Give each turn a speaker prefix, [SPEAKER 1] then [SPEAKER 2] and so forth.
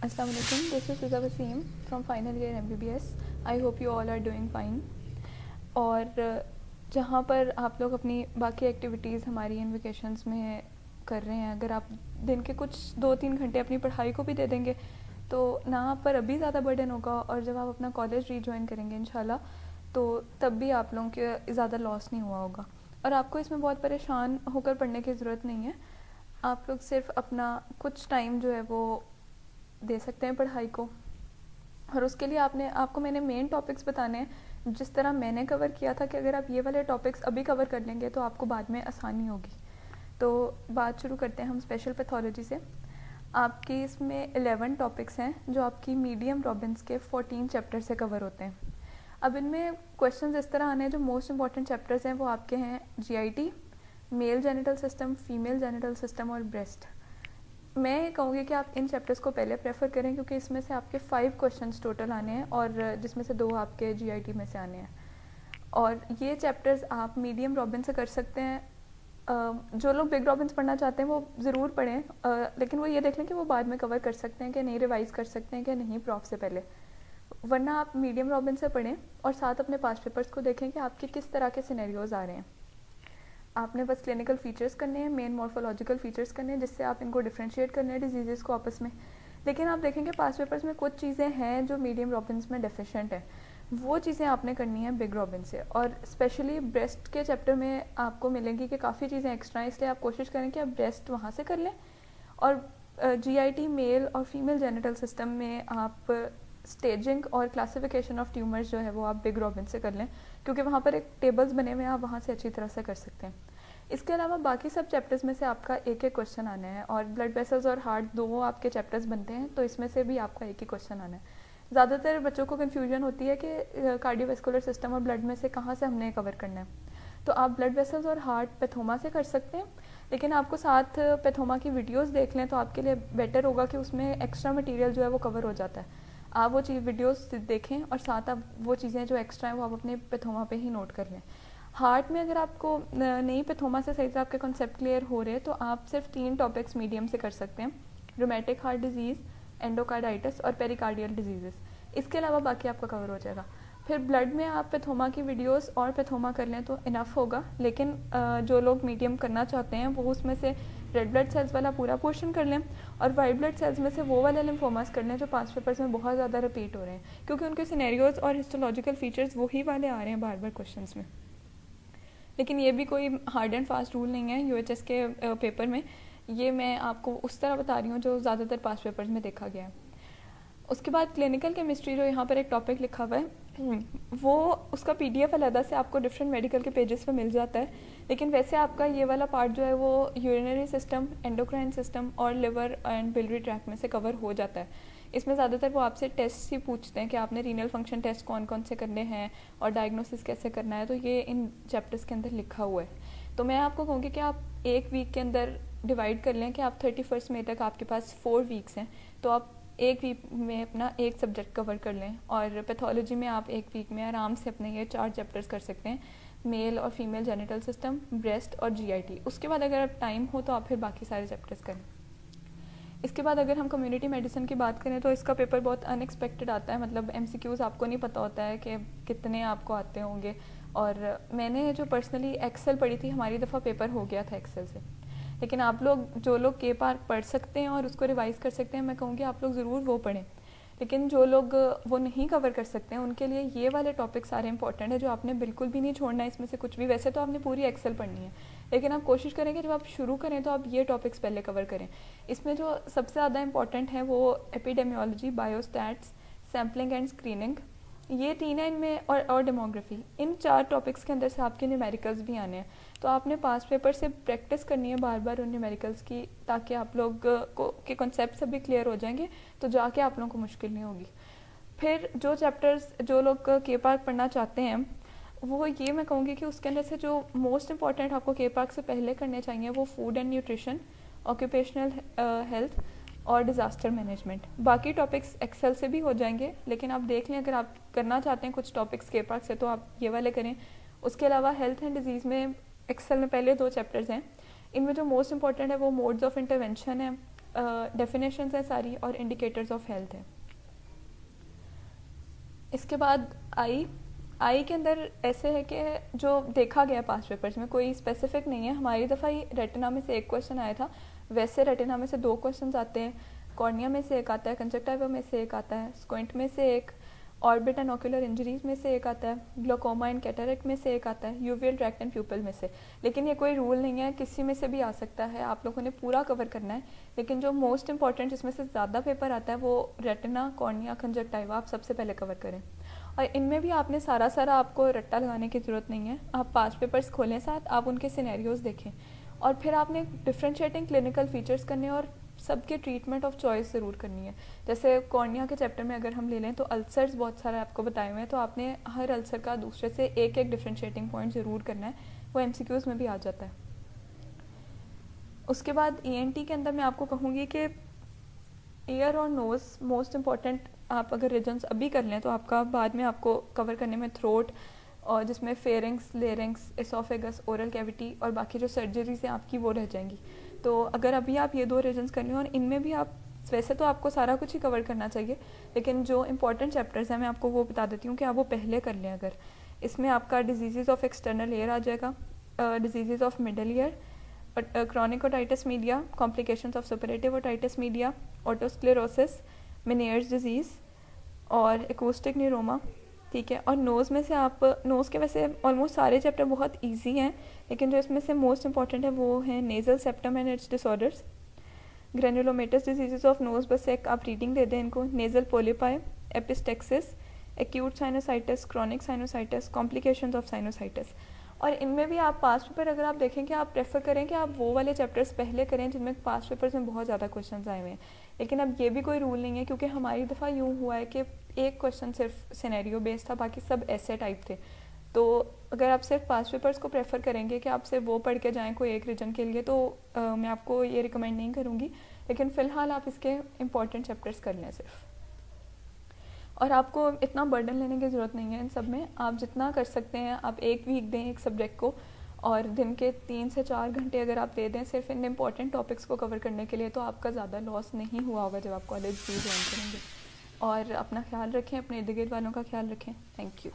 [SPEAKER 1] Assalamu alaikum. This is Riza Waseem from final year MBBS. I hope you all are doing fine. और जहाँ पर आप लोग अपनी बाकी एक्टिविटीज़ हमारी इन वेकेशंस में कर रहे हैं, अगर आप दिन के कुछ 2-3 घंटे अपनी पढ़ाई को भी दे देंगे तो ना आप पर अभी ज़्यादा बर्डन होगा, और जब आप अपना कॉलेज रीजॉइन करेंगे इंशाल्लाह तो तब भी आप लोगों के ज़्यादा लॉस नहीं हुआ होगा। और आपको इसमें बहुत परेशान होकर पढ़ने की ज़रूरत नहीं है। आप लोग सिर्फ अपना कुछ टाइम जो है वो दे सकते हैं पढ़ाई को, और उसके लिए आपको मैंने मेन टॉपिक्स बताने हैं जिस तरह मैंने कवर किया था कि अगर आप ये वाले टॉपिक्स अभी कवर कर लेंगे तो आपको बाद में आसानी होगी। तो बात शुरू करते हैं हम स्पेशल पैथोलॉजी से। आपकी इसमें 11 टॉपिक्स हैं जो आपकी मीडियम रॉबिन्स के 14 चैप्टर से कवर होते हैं। अब इनमें क्वेश्चंस इस तरह आने हैं, जो मोस्ट इंपॉर्टेंट चैप्टर्स हैं वो आपके हैं GIT, male genital system, female genital system और ब्रेस्ट। मैं कहूँगी कि आप इन चैप्टर्स को पहले प्रेफर करें क्योंकि इसमें से आपके 5 क्वेश्चंस टोटल आने हैं और जिसमें से 2 आपके जीआईटी में से आने हैं। और ये चैप्टर्स आप मीडियम रॉबिन से कर सकते हैं। जो लोग बिग रॉबिन्स पढ़ना चाहते हैं वो ज़रूर पढ़ें, लेकिन वो ये देख लें कि वो बाद में कवर कर सकते हैं कि नहीं, रिवाइज़ कर सकते हैं कि नहीं प्रॉफ से पहले। वरना आप मीडियम रॉबिन से पढ़ें और साथ अपने पास्ट पेपर्स को देखें कि आपके किस तरह के सिनेरियोज़ आ रहे हैं। आपने बस क्लिनिकल फीचर्स करने हैं, मेन मॉर्फोलॉजिकल फीचर्स करने हैं जिससे आप इनको डिफ्रेंशिएट करने हैं डिजीज़ को आपस में। लेकिन आप देखेंगे पास्ट पेपर्स में कुछ चीज़ें हैं जो मीडियम रॉबिन्स में डेफिशिएंट है, वो चीज़ें आपने करनी है बिग रॉबिन से। और स्पेशली ब्रेस्ट के चैप्टर में आपको मिलेंगी कि काफ़ी चीज़ें एक्स्ट्रा हैं, इसलिए आप कोशिश करें कि आप ब्रेस्ट वहाँ से कर लें। और जीआईटी मेल और फीमेल जेनिटल सिस्टम में आप स्टेजिंग और क्लासिफिकेशन ऑफ ट्यूमर्स जो है वो आप बिग रॉबिन से कर लें, क्योंकि वहाँ पर एक टेबल्स बने हुए हैं, आप वहाँ से अच्छी तरह से कर सकते हैं। इसके अलावा बाकी सब चैप्टर्स में से आपका एक एक क्वेश्चन आना है, और ब्लड वेसल्स और हार्ट 2 आपके चैप्टर्स बनते हैं तो इसमें से भी आपका एक ही क्वेश्चन आना है। ज़्यादातर बच्चों को कन्फ्यूजन होती है कि कार्डियोवैस्कुलर सिस्टम और ब्लड में से कहाँ से हमने कवर करना है। तो आप ब्लड वेसल्स और हार्ट पैथोमा से कर सकते हैं, लेकिन आपको साथ पैथोमा की वीडियोज़ देख लें तो आपके लिए बेटर होगा कि उसमें एक्स्ट्रा मटीरियल जो है वो कवर हो जाता है। आप वो चीज़ वीडियोज़ देखें और साथ आप वो चीज़ें जो एक्स्ट्रा हैं वो आप अपने पैथोमा पे ही नोट कर लें। हार्ट में अगर आपको नई पैथोमा से सही तरह आपके कॉन्सेप्ट क्लियर हो रहे हैं तो आप सिर्फ 3 टॉपिक्स मीडियम से कर सकते हैं, रोमेटिक हार्ट डिजीज़, एंडोकार्डाइटिस और पेरिकार्डियल डिजीज़। इसके अलावा बाकी आपका कवर हो जाएगा। फिर ब्लड में आप पैथोमा की वीडियोस और पैथोमा कर लें तो इनफ होगा, लेकिन जो लोग मीडियम करना चाहते हैं वो उसमें से रेड ब्लड सेल्स वाला पूरा पोर्शन कर लें और वाइट ब्लड सेल्स में से वो वाले लिम्फोमास कर लें जो पास्ट पेपर्स में बहुत ज़्यादा रिपीट हो रहे हैं, क्योंकि उनके सिनेरियोज और हिस्टोलॉजिकल फीचर्स वही वाले आ रहे हैं बार बार क्वेश्चन में। लेकिन ये भी कोई हार्ड एंड फास्ट रूल नहीं है यूएचएस के पेपर में, ये मैं आपको उस तरह बता रही हूँ जो ज़्यादातर पास्ट पेपर्स में देखा गया है। उसके बाद क्लिनिकल केमिस्ट्री जो यहाँ पर एक टॉपिक लिखा हुआ है वो उसका पीडीएफ अलग से आपको डिफरेंट मेडिकल के पेजेस पे मिल जाता है, लेकिन वैसे आपका ये वाला पार्ट जो है वो यूरिनरी सिस्टम, एंडोक्राइन सिस्टम और लिवर एंड बिलियरी ट्रैक्ट में से कवर हो जाता है। इसमें ज़्यादातर वो आपसे टेस्ट ही पूछते हैं कि आपने रीनल फंक्शन टेस्ट कौन कौन से करने हैं और डायग्नोसिस कैसे करना है, तो ये इन चैप्टर्स के अंदर लिखा हुआ है। तो मैं आपको कहूँगी कि आप एक वीक के अंदर डिवाइड कर लें कि आप 31 मई तक आपके पास 4 वीक्स हैं, तो आप एक वीक में अपना एक सब्जेक्ट कवर कर लें। और पैथोलॉजी में आप एक वीक में आराम से अपने ये 4 चैप्टर्स कर सकते हैं, मेल और फीमेल जेनिटल सिस्टम, ब्रेस्ट और जीआईटी। उसके बाद अगर आप टाइम हो तो आप फिर बाकी सारे चैप्टर्स करें। इसके बाद अगर हम कम्युनिटी मेडिसिन की बात करें तो इसका पेपर बहुत अनएक्सपेक्टेड आता है, मतलब एमसीक्यूज़ आपको नहीं पता होता है कि कितने आपको आते होंगे। और मैंने जो पर्सनली एक्सेल पढ़ी थी, हमारी दफ़ा पेपर हो गया था एक्सेल से, लेकिन आप लोग जो लोग के पार पढ़ सकते हैं और उसको रिवाइज़ कर सकते हैं, मैं कहूँगी आप लोग ज़रूर वो पढ़ें। लेकिन जो लोग वो नहीं कवर कर सकते हैं उनके लिए ये वाले टॉपिक सारे इंपॉर्टेंट है जो आपने बिल्कुल भी नहीं छोड़ना है इसमें से कुछ भी। वैसे तो आपने पूरी एक्सेल पढ़नी है, लेकिन आप कोशिश करें कि जब आप शुरू करें तो आप ये टॉपिक्स पहले कवर करें। इसमें जो सबसे ज़्यादा इंपॉर्टेंट है वो epidemiology, biostats, sampling and screening, ये 3 है इनमें, और डेमोग्राफी। इन 4 टॉपिक्स के अंदर से आपके न्यूमेरिकल्स भी आने हैं, तो आपने पास्ट पेपर से प्रैक्टिस करनी है बार बार उन न्यूमेरिकल्स की, ताकि आप लोग को के कॉन्सेप्ट सभी क्लियर हो जाएंगे तो जाके आप लोगों को मुश्किल नहीं होगी। फिर जो चैप्टर्स जो लोग के पार्क पढ़ना चाहते हैं वो ये मैं कहूँगी कि उसके अंदर से जो मोस्ट इंपॉर्टेंट आपको के पार्क से पहले करने चाहिए वो food and nutrition, occupational health और डिज़ास्टर मैनेजमेंट। बाकी टॉपिक्स एक्सेल से भी हो जाएंगे, लेकिन आप देख लें अगर आप करना चाहते हैं कुछ टॉपिक्स के पार्क से तो आप ये वाले करें। उसके अलावा हेल्थ एंड डिजीज़ में एक्सेल में पहले 2 चैप्टर्स हैं, इनमें जो मोस्ट इंपॉर्टेंट है वो मोड्स ऑफ इंटरवेंशन है, डेफिनेशंस है सारी और इंडिकेटर्स ऑफ हेल्थ है। इसके बाद आई के अंदर ऐसे है कि जो देखा गया पास्ट पेपर्स में कोई स्पेसिफिक नहीं है। हमारी दफ़ा ही रेटिना में से एक क्वेश्चन आया था, वैसे रेटिना में से 2 क्वेश्चन आते हैं, कॉर्निया में से एक आता है, कंजक्टिवा में से एक आता है, स्क्विंट में से एक, ऑर्बिट एंड ऑक्यूलर इंजरीज में से एक आता है, ग्लोकोमा एंड कैटरेक्ट में से एक आता है, यूवियल ट्रैक्ट एंड प्यूपल में से। लेकिन ये कोई रूल नहीं है, किसी में से भी आ सकता है, आप लोगों ने पूरा कवर करना है। लेकिन जो मोस्ट इंपॉर्टेंट जिसमें से ज़्यादा पेपर आता है वो रेटिना, कॉर्निया, कंजक्टिवा आप सबसे पहले कवर करें। और इनमें भी आपने सारा आपको रट्टा लगाने की ज़रूरत नहीं है। आप पास्ट पेपर्स खोलें साथ, आप उनके सिनेरियोज़ देखें और फिर आपने डिफ्रेंशिएटिंग क्लिनिकल फीचर्स करने और सबके ट्रीटमेंट ऑफ चॉइस ज़रूर करनी है। जैसे कॉर्निया के चैप्टर में अगर हम ले लें तो अल्सर्स बहुत सारे आपको बताए हुए हैं, तो आपने हर अल्सर का दूसरे से एक डिफ्रेंशिएटिंग पॉइंट ज़रूर करना है, वो MCQs में भी आ जाता है। उसके बाद ENT के अंदर मैं आपको कहूँगी कि ईयर और नोज़ मोस्ट इम्पॉर्टेंट। आप अगर रीजन्स अभी कर लें तो आपका बाद में आपको कवर करने में थ्रोट और जिसमें pharynx, larynx, oesophagus, oral cavity और बाकी जो सर्जरीज हैं आपकी वो रह जाएंगी। तो अगर अभी आप ये 2 रीजन्स कर लें और इनमें भी आप वैसे तो आपको सारा कुछ ही कवर करना चाहिए, लेकिन जो इंपॉर्टेंट चैप्टर्स हैं मैं आपको वो बता देती हूँ कि आप वो पहले कर लें। अगर इसमें आपका डिजीज़ ऑफ एक्सटर्नल ईयर आ जाएगा, disease of middle ear, chronic otitis media, complications of suppurative otitis media, otosclerosis, Meniere's disease और acoustic neuroma, ठीक है। और नोज़ में से आप नोज़ के वैसे ऑलमोस्ट सारे चैप्टर बहुत इजी हैं, लेकिन जो इसमें से मोस्ट इंपॉर्टेंट है वो है nasal septum and its disorders, granulomatous disease of nose, बस एक आप रीडिंग दे दें इनको, nasal polypi, epistaxis, acute sinusitis, chronic sinusitis, complications of sinusitis. और इनमें भी आप पास्ट पेपर अगर आप देखें कि आप प्रेफर करें कि आप वो वाले चैप्टर्स पहले करें जिनमें पास्ट पेपर्स में बहुत ज़्यादा क्वेश्चंस आए हुए हैं। लेकिन अब ये भी कोई रूल नहीं है, क्योंकि हमारी दफ़ा यूँ हुआ है कि एक क्वेश्चन सिर्फ सिनेरियो बेस्ड था, बाकी सब ऐसे टाइप थे। तो अगर आप सिर्फ पास्ट पेपर्स को प्रेफर करेंगे कि आप सिर्फ वो पढ़ के जाएँ कोई एक रीजन के लिए, तो मैं आपको ये रिकमेंड नहीं करूँगी। लेकिन फ़िलहाल आप इसके इंपॉर्टेंट चैप्टर्स कर लें सिर्फ, और आपको इतना बर्डन लेने की ज़रूरत नहीं है इन सब में। आप जितना कर सकते हैं आप एक वीक दें एक सब्जेक्ट को, और दिन के 3 से 4 घंटे अगर आप दे दें सिर्फ इन इम्पॉर्टेंट टॉपिक्स को कवर करने के लिए, तो आपका ज़्यादा लॉस नहीं हुआ होगा जब आप कॉलेज भी ज्वाइन करेंगे। और अपना ख्याल रखें, अपने इर्द गिर्द वालों का ख्याल रखें। Thank you.